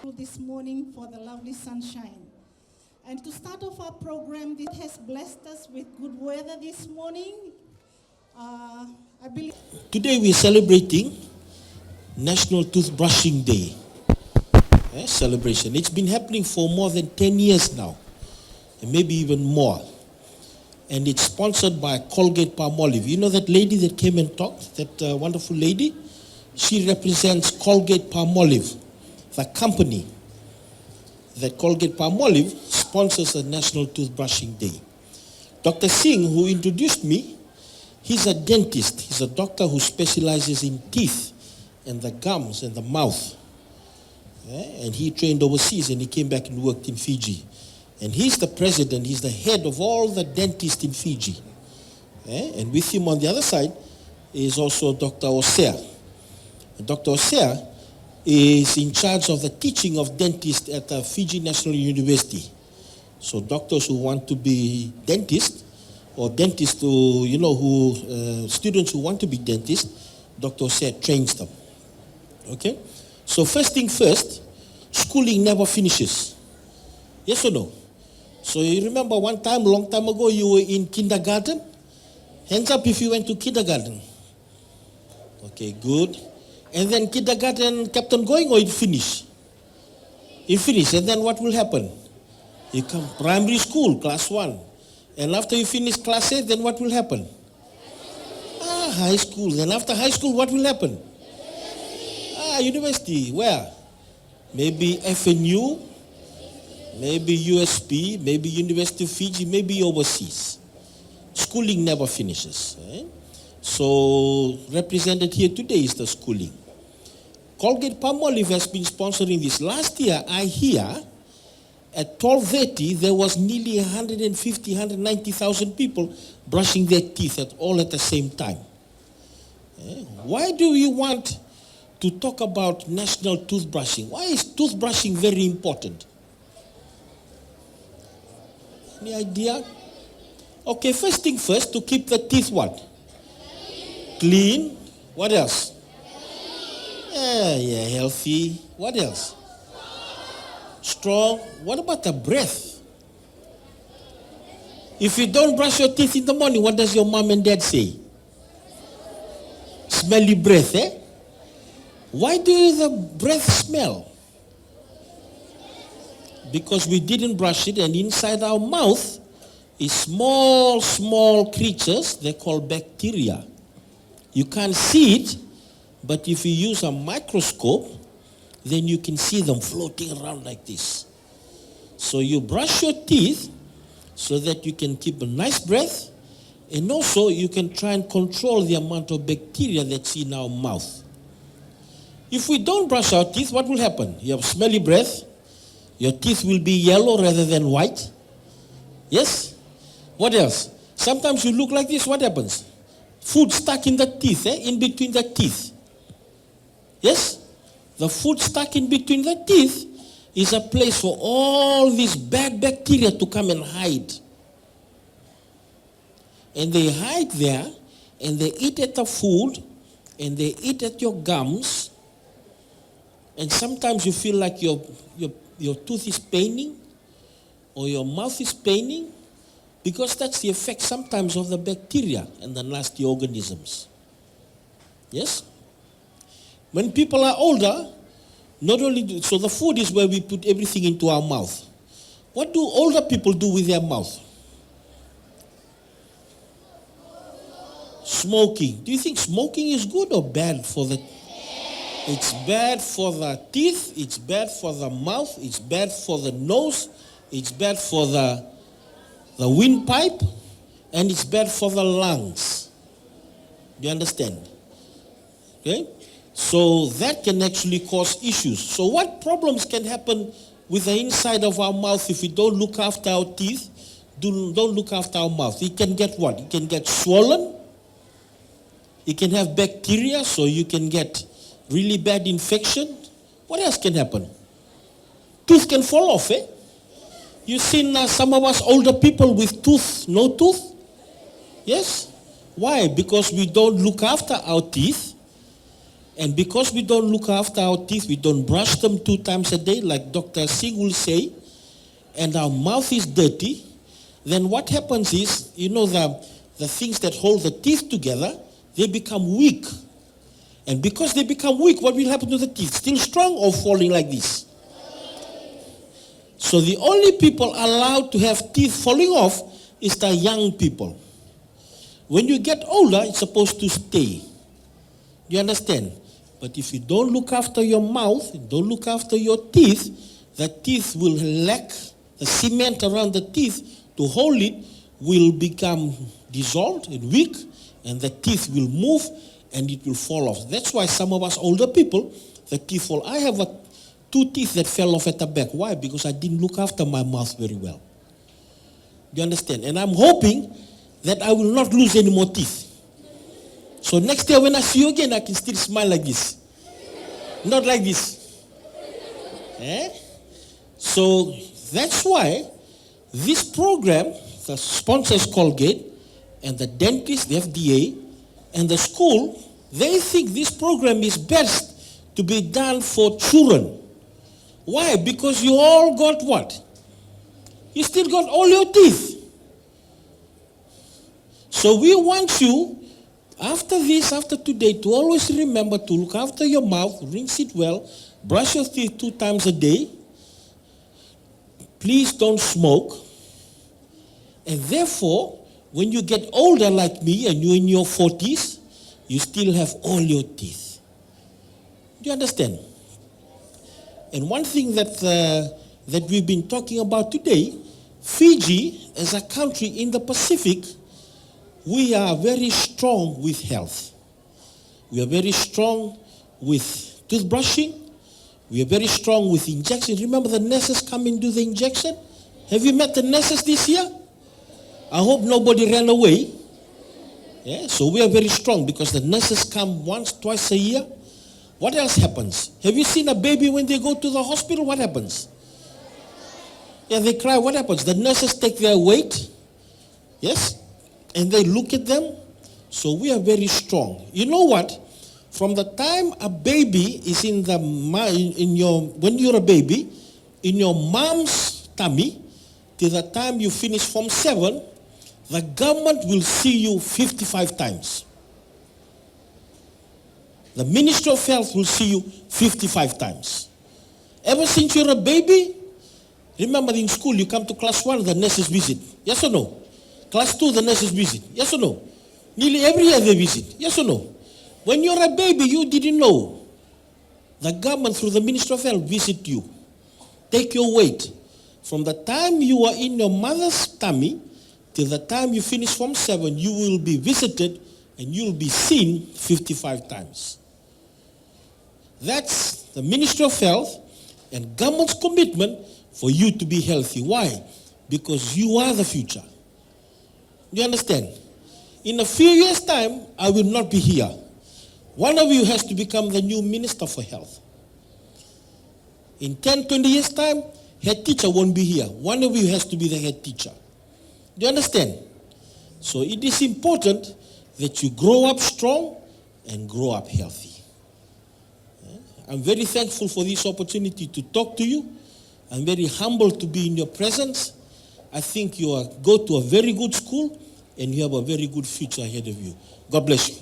grateful this morning for the lovely sunshine. And to start off our program, this has blessed us with good weather this morning. I believe Today we are celebrating National Toothbrushing Day. Celebration. It's been happening for more than 10 years now, and maybe even more. And it's sponsored by Colgate-Palmolive. You know that lady that came and talked, that wonderful lady? She represents Colgate-Palmolive, the company that Colgate-Palmolive sponsors a National Toothbrushing Day. Dr. Singh, who introduced me, he's a dentist. He's a doctor who specializes in teeth and the gums and the mouth. And he trained overseas and he came back and worked in Fiji. And he's the president, he's the head of all the dentists in Fiji. And with him on the other side is also Dr. Osea. And Dr. Osea is in charge of the teaching of dentists at the Fiji National University. So doctors who want to be dentists, or dentists who, students who want to be dentists, Dr. Osea trains them. Okay? So first thing first, schooling never finishes. Yes or no? So you remember one time, a long time ago, you were in kindergarten? Hands up if you went to kindergarten. Okay, good. And then kindergarten kept on going, or it finished? It finished, and then what will happen? You come primary school, class 1. And after you finish class 8, then what will happen? High school. Then after high school, what will happen? University. Where? Maybe FNU, maybe USP, maybe University of Fiji, maybe overseas. Schooling never finishes. So represented here today is the schooling. Colgate-Palmolive has been sponsoring this. Last year, I hear, at 12:30, there was nearly 150, 190,000 people brushing their teeth all at the same time. Why do you want to talk about national toothbrushing? Why is toothbrushing very important? Any idea? Okay, first thing first, to keep the teeth what? Clean. What else? Healthy. What else? Strong. What about the breath? If you don't brush your teeth in the morning, what does your mom and dad say? Smelly breath, Why do the breath smell? Because we didn't brush it, and inside our mouth is small, small creatures they call bacteria. You can't see it, but if you use a microscope, then you can see them floating around like this. So you brush your teeth so that you can keep a nice breath, and also you can try and control the amount of bacteria that's in our mouth. If we don't brush our teeth, what will happen? You have smelly breath. Your teeth will be yellow rather than white. Yes? What else? Sometimes you look like this, what happens? Food stuck in the teeth, in between the teeth. Yes? The food stuck in between the teeth is a place for all these bad bacteria to come and hide. And they hide there, and they eat at the food, and they eat at your gums. And sometimes you feel like your tooth is paining or your mouth is paining, because that's the effect sometimes of the bacteria and the nasty organisms. Yes? When people are older, so the food is where we put everything into our mouth. What do older people do with their mouth? Smoking. Do you think smoking is good or bad for the... It's bad for the teeth, it's bad for the mouth, it's bad for the nose, it's bad for the windpipe, and it's bad for the lungs. Do you understand? Okay? So that can actually cause issues. So what problems can happen with the inside of our mouth if we don't look after our teeth, don't look after our mouth? It can get what? It can get swollen. It can have bacteria, so you can get really bad infection. What else can happen? Tooth can fall off, You've seen some of us older people with no tooth? Yes? Why? Because we don't look after our teeth, And because we don't look after our teeth, we don't brush them 2 times a day, like Dr. Singh will say, and our mouth is dirty, then what happens is, the things that hold the teeth together, they become weak. And because they become weak, what will happen to the teeth? Still strong or falling like this? So the only people allowed to have teeth falling off is the young people. When you get older, it's supposed to stay. You understand? But if you don't look after your mouth, don't look after your teeth, the teeth will lack, the cement around the teeth to hold it will become dissolved and weak, and the teeth will move and it will fall off. That's why some of us older people, the teeth fall. I have 2 teeth that fell off at the back. Why? Because I didn't look after my mouth very well. Do you understand? And I'm hoping that I will not lose any more teeth. So next year when I see you again, I can still smile like this. Not like this. So that's why this program, the sponsors Colgate, and the dentist, the FDA, and the school, they think this program is best to be done for children. Why? Because you all got what? You still got all your teeth. So we want you, after today, to always remember to look after your mouth, rinse it well, brush your teeth 2 times a day. Please don't smoke. And therefore, when you get older like me and you're in your 40s, you still have all your teeth. Do you understand? And one thing that we've been talking about today, Fiji, as a country in the Pacific, we are very strong with health. We are very strong with toothbrushing. We are very strong with injections. Remember the nurses come and do the injection? Have you met the nurses this year? I hope nobody ran away. So we are very strong because the nurses come once, twice a year. What else happens? Have you seen a baby when they go to the hospital? What happens? They cry. What happens? The nurses take their weight. Yes? And they look at them. So we are very strong. You know what? From the time a baby is when you're a baby, in your mom's tummy, till the time you finish Form 7, the government will see you 55 times. The Ministry of Health will see you 55 times. Ever since you're a baby, remember in school, you come to class 1, the nurses visit. Yes or no? Class 2, the nurses visit. Yes or no? Nearly every year they visit. Yes or no? When you're a baby, you didn't know. The government, through the Ministry of Health, visit you. Take your weight. From the time you are in your mother's tummy till the time you finish Form 7, you will be visited and you will be seen 55 times. That's the Ministry of Health and government's commitment for you to be healthy. Why? Because you are the future. Do you understand? In a few years' time, I will not be here. One of you has to become the new Minister for Health. In 10, 20 years' time, head teacher won't be here. One of you has to be the head teacher. Do you understand? So it is important that you grow up strong and grow up healthy. I'm very thankful for this opportunity to talk to you. I'm very humbled to be in your presence. I think you go to a very good school and you have a very good future ahead of you. God bless you.